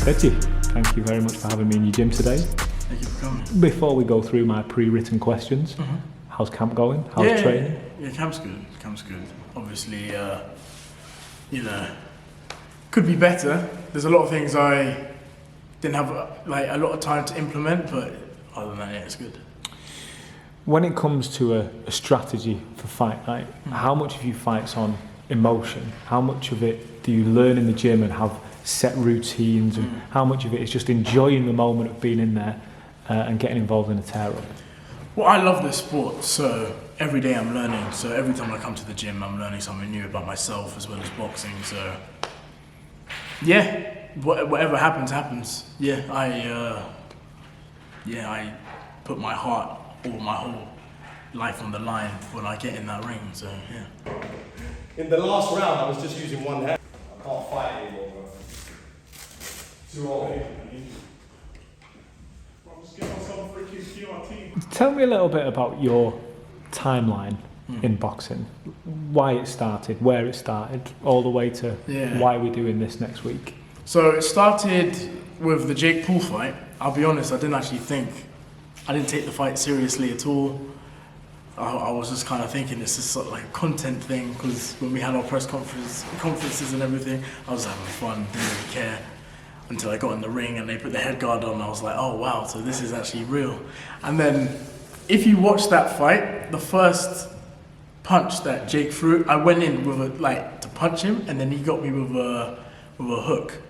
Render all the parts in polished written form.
Deji, thank you very much for having me in your gym today. Thank you for coming. Before we go through my pre-written questions, how's camp going? How's training? Yeah, camp's good. Camp's good. Obviously, could be better. There's a lot of things I didn't have a lot of time to implement, but other than that, yeah, it's good. When it comes to a strategy for fight night, how much of your fight's on emotion? How much of it do you learn in the gym and have set routines? And how much of it is just enjoying the moment of being in there and getting involved in a tear-up? Well, I love this sport, so every day I'm learning. So every time I come to the gym, I'm learning something new about myself as well as boxing. So yeah, whatever happens, happens. Yeah, I put my heart or my whole life on the line when I get in that ring. So yeah. In the last round, I was just using one hand. I can't fight anymore, bro. Too old. Tell me a little bit about your timeline in boxing. Why it started, where it started, all the way to why we're doing this next week. So it started with the Jake Paul fight. I'll be honest, I didn't take the fight seriously at all. I was just kind of thinking it's just sort of like a content thing, because when we had our press conferences and everything, I was having fun, didn't really care. Until I got in the ring and they put the head guard on, I was like, oh wow, so this is actually real. And then, if you watch that fight, the first punch that Jake threw, I went in with to punch him, and then he got me with a hook.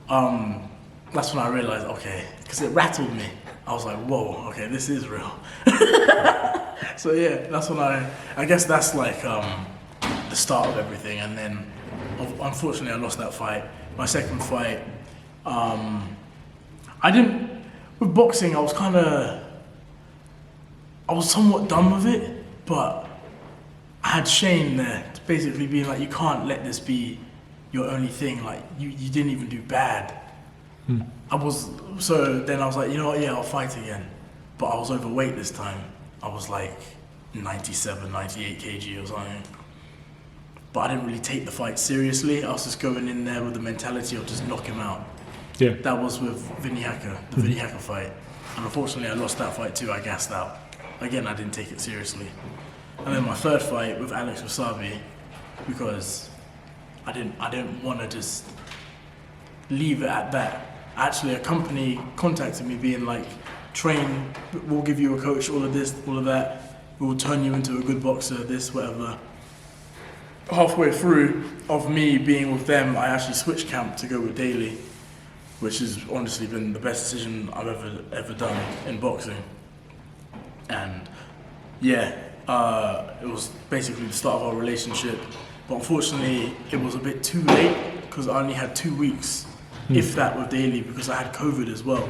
That's when I realized, okay, because it rattled me. I was like, whoa, okay, this is real. So yeah, that's when I guess that's like the start of everything. And then, unfortunately, I lost that fight. My second fight, with boxing, I was somewhat done with it, but I had Shane there to basically being like, you can't let this be your only thing, like you didn't even do bad. So then I was like, you know what, yeah, I'll fight again. But I was overweight this time. I was like 97, 98 kg or something. But I didn't really take the fight seriously. I was just going in there with the mentality of just knock him out. Yeah. That was with Vinny Hacker, the Vinny Hacker fight. And unfortunately I lost that fight too, I gassed out. Again, I didn't take it seriously. And then my third fight with Alex Wasabi, because I didn't want to just leave it at that. Actually, a company contacted me being like, train, we'll give you a coach, all of this, all of that. We'll turn you into a good boxer, this, whatever. Halfway through of me being with them, I actually switched camp to go with Daly, which has honestly been the best decision I've ever done in boxing. And yeah, it was basically the start of our relationship. But unfortunately, it was a bit too late because I only had 2 weeks, if that, with Daly, because I had COVID as well.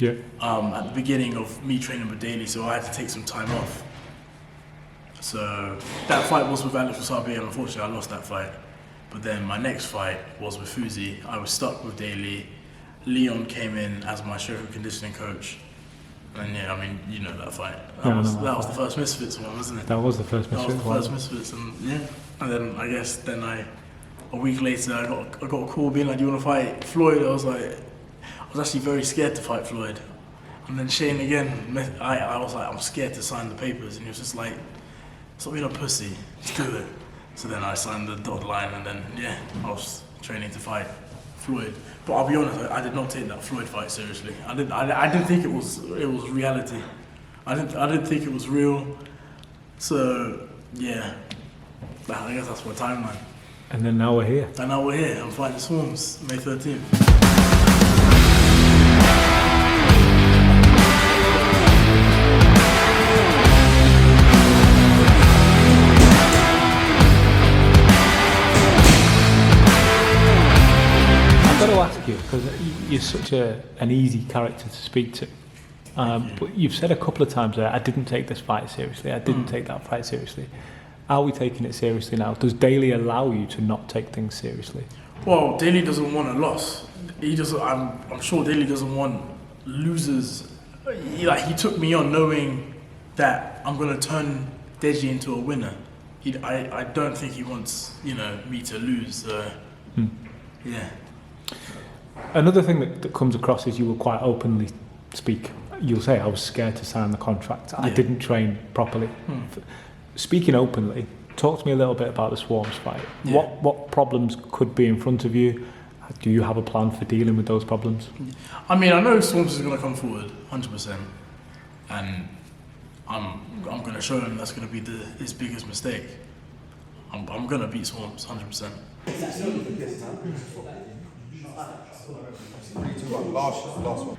Yeah. At the beginning of me training with Daly, so I had to take some time off. So that fight was with Alex Wasabi, and unfortunately I lost that fight. But then my next fight was with Fuzi. I was stuck with Daly. Leon came in as my strength and conditioning coach. And yeah, I mean, you know that fight. That was the first Misfits one, wasn't it? That was the first Misfits one. That was the first Misfits, and yeah. And then I guess a week later I got a call being like, do you want to fight Floyd? I was actually very scared to fight Floyd. And then Shane again, I was like, I'm scared to sign the papers, and he was just like, stop being a pussy, just do it. So then I signed the dotted line, and then yeah, I was training to fight Floyd. But I'll be honest, I did not take that Floyd fight seriously. I didn't think it was reality. I didn't think it was real. So yeah, I guess that's my timeline. And then now we're here. And now we're here. I'm fighting Swarmz, May 13th. I've got to ask you, because you're such an easy character to speak to. But you've said a couple of times there, I didn't take this fight seriously, I didn't take that fight seriously. Are we taking it seriously now? Does Daly allow you to not take things seriously? Well, Daly doesn't want a loss. He doesn't. I'm sure Daly doesn't want losers. He took me on knowing that I'm gonna turn Deji into a winner. I don't think he wants me to lose. Yeah. Another thing that comes across is you will quite openly speak. You'll say, I was scared to sign the contract. I didn't train properly. Speaking openly, talk to me a little bit about the Swarmz fight. Yeah. What problems could be in front of you? Do you have a plan for dealing with those problems? I mean, I know Swarmz is going to come forward 100%, and I'm going to show him that's going to be his biggest mistake. I'm going to beat Swarmz 100%. Last one.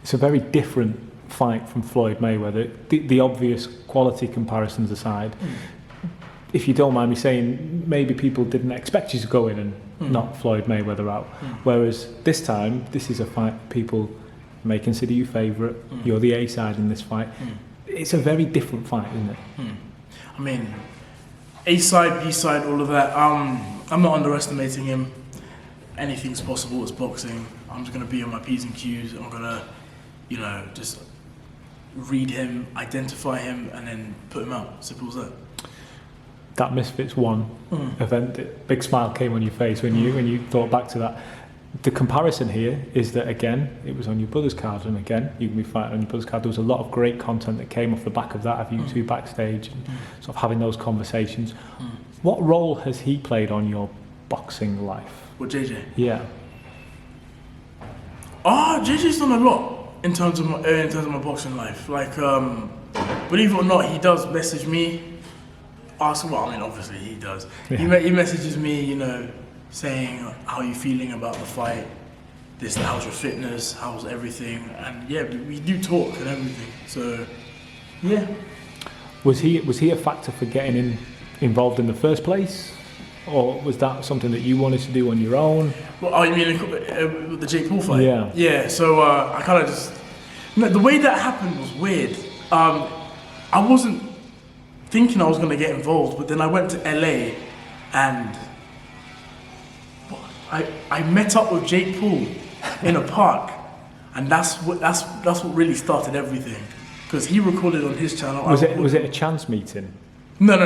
It's a very different fight from Floyd Mayweather. The obvious quality comparisons aside, if you don't mind me saying, maybe people didn't expect you to go in and knock Floyd Mayweather out. Whereas this time, this is a fight people may consider you favourite. You're the A side in this fight. It's a very different fight, isn't it? I mean, A side, B side, all of that. I'm not underestimating him. Anything's possible. It's boxing. I'm just gonna be on my P's and Q's. I'm gonna, just read him, identify him, and then put him out. Simple as that. That Misfits 1 event, big smile came on your face when you thought back to that. The comparison here is that, again, it was on your brother's card, and again, you can be fighting on your brother's card. There was a lot of great content that came off the back of that, of you two backstage and sort of having those conversations. What role has he played on your boxing life? With JJ? Yeah. JJ's done a lot in terms of my boxing life. Like, believe it or not, he does message me. Obviously he does. Yeah. He messages me, saying how you feeling about the fight. How's your fitness? How's everything? And yeah, we do talk and everything. So, yeah. Was he a factor for getting involved in the first place? Or was that something that you wanted to do on your own? Well, you mean with the Jake Paul fight? Yeah. Yeah, so I kind of just... No, the way that happened was weird. I wasn't thinking I was going to get involved, but then I went to LA and I met up with Jake Paul in a park, and that's what really started everything, because he recorded on his channel. Was it a chance meeting? No.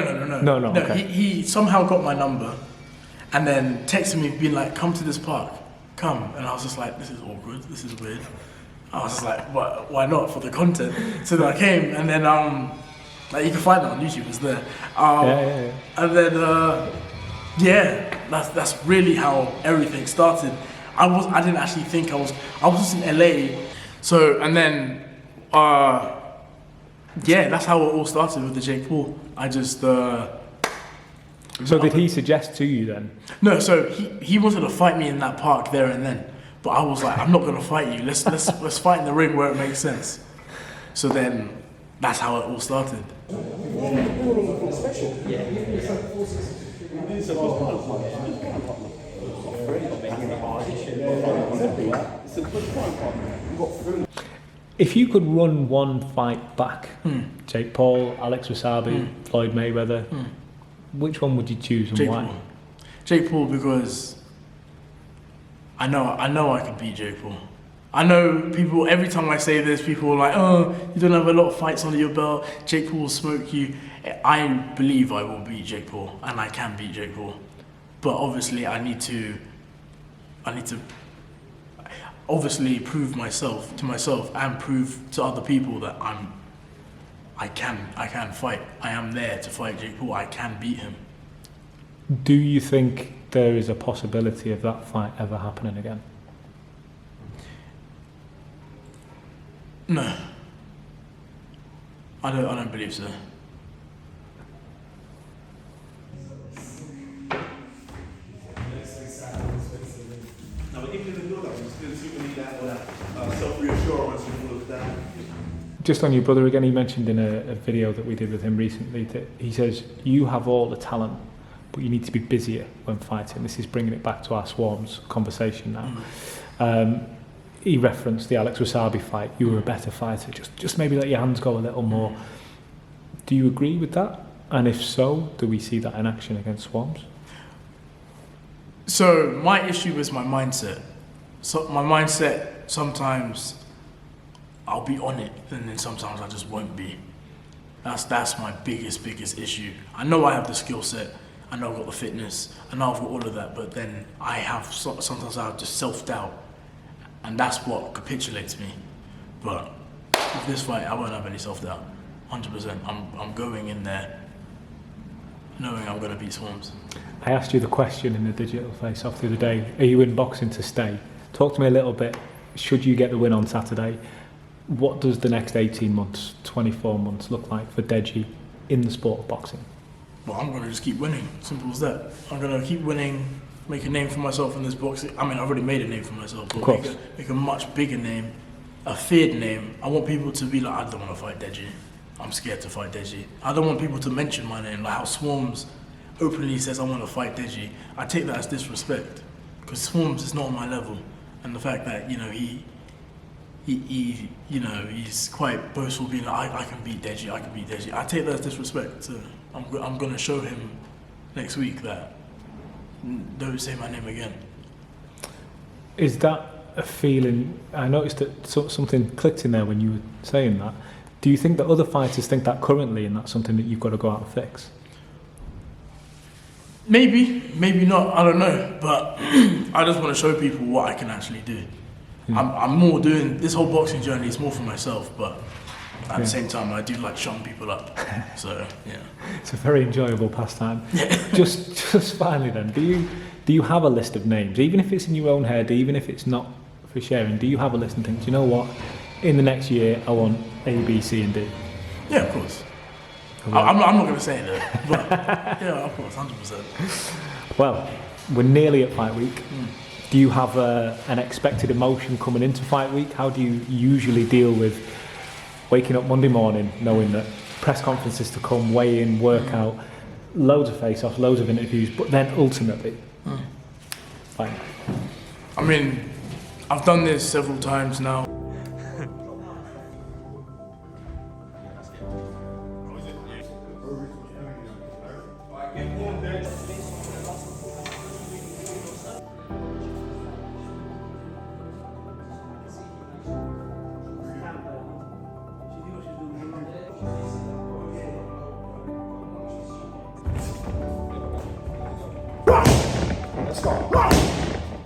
No, okay. He somehow got my number and then texted me being like, come to this park, come. And I was just like, this is awkward, this is weird. I was just like, why not, for the content? So then I came, and then you can find that on YouTube, it's there. Yeah. And then that's really how everything started. I didn't actually think I was just in LA. So, and then that's how it all started with the Jake Paul. I just So did he suggest to you then? No, so he wanted to fight me in that park there and then, but I was like, I'm not gonna fight you. Let's fight in the ring where it makes sense. So then that's how it all started. If you could run one fight back, Jake Paul, Alex Wasabi, Floyd Mayweather, which one would you choose and why? Paul. Jake Paul, because I know I could beat Jake Paul. I know people, every time I say this, people are like, oh, you don't have a lot of fights under your belt, Jake Paul will smoke you. I believe I will beat Jake Paul, and I can beat Jake Paul. But obviously I need to obviously prove myself to myself and prove to other people that I can fight. I am there to fight Jake Paul. I can beat him. Do you think there is a possibility of that fight ever happening again? No. I don't believe so. Just on your brother again, he mentioned in a video that we did with him recently that he says, you have all the talent, but you need to be busier when fighting. This is bringing it back to our Swarmz conversation now. He referenced the Alex Wasabi fight. You were a better fighter. Just maybe let your hands go a little more. Do you agree with that? And if so, do we see that in action against Swarmz? So my issue is my mindset. So my mindset, sometimes I'll be on it, and then sometimes I just won't be. That's my biggest issue. I know I have the skill set. I know I've got the fitness. I know I've got all of that. But then sometimes I have just self-doubt, and that's what capitulates me. But with this fight, I won't have any self-doubt. 100%. I'm going in there knowing I'm going to beat Swarmz. I asked you the question in the digital face-off the other day, are you in boxing to stay? Talk to me a little bit, should you get the win on Saturday, what does the next 18 months, 24 months look like for Deji in the sport of boxing? Well, I'm going to just keep winning, simple as that. I'm going to keep winning, make a name for myself in this boxing. I mean, I've already made a name for myself, but make a much bigger name, a feared name. I want people to be like, I don't want to fight Deji. I'm scared to fight Deji. I don't want people to mention my name, like how Swarmz openly says I want to fight Deji. I take that as disrespect, because Swarmz is not on my level, and the fact that he he's quite boastful, being like I can beat Deji, I can beat Deji. I take that as disrespect. So I'm gonna show him next week that don't say my name again. Is that a feeling? I noticed that something clicked in there when you were saying that. Do you think that other fighters think that currently, and that's something that you've got to go out and fix? Maybe, maybe not, I don't know, but I just want to show people what I can actually do. I'm more doing, this whole boxing journey is more for myself, but at the same time I do like shutting people up, so yeah. It's a very enjoyable pastime. just finally then, do you have a list of names, even if it's in your own head, even if it's not for sharing, do you have a list and think, do you know what, in the next year I want A, B, C and D? Yeah, of course. I'm not going to say that, but yeah, of course, 100%. Well, we're nearly at fight week. Do you have an expected emotion coming into fight week? How do you usually deal with waking up Monday morning knowing that press conferences to come, weigh in, workout, loads of face-offs, loads of interviews, but then ultimately, fight? I mean, I've done this several times now.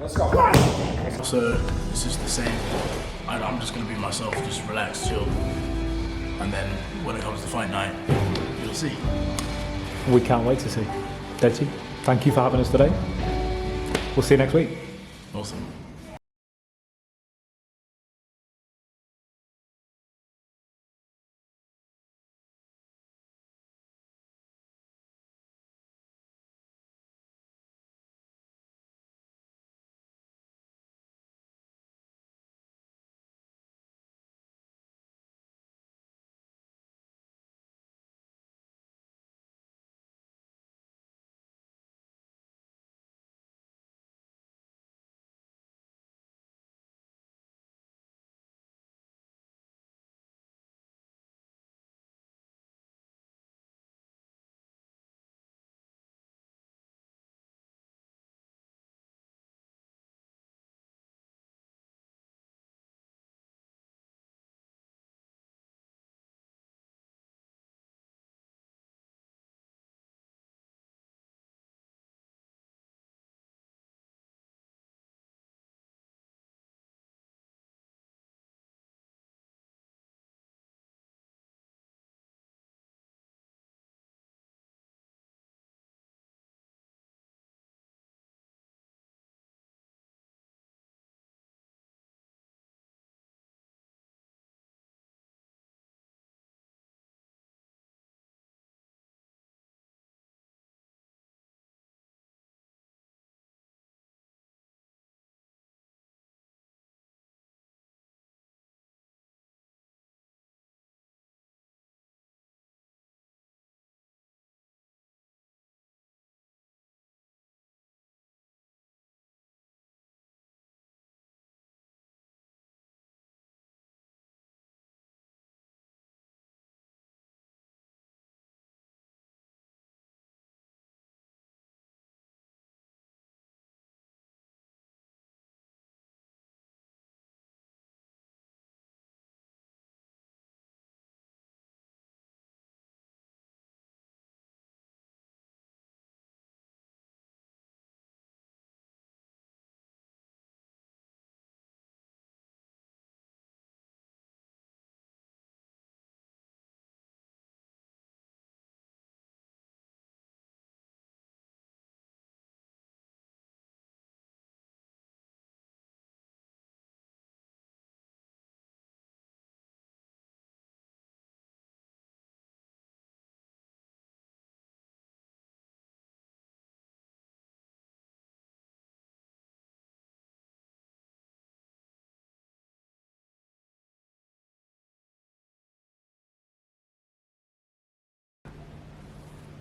Let's go. So it's just the same. I'm just gonna be myself, just relax, chill, and then when it comes to fight night, you'll see. We can't wait to see. Deji, thank you for having us today. We'll see you next week. Awesome.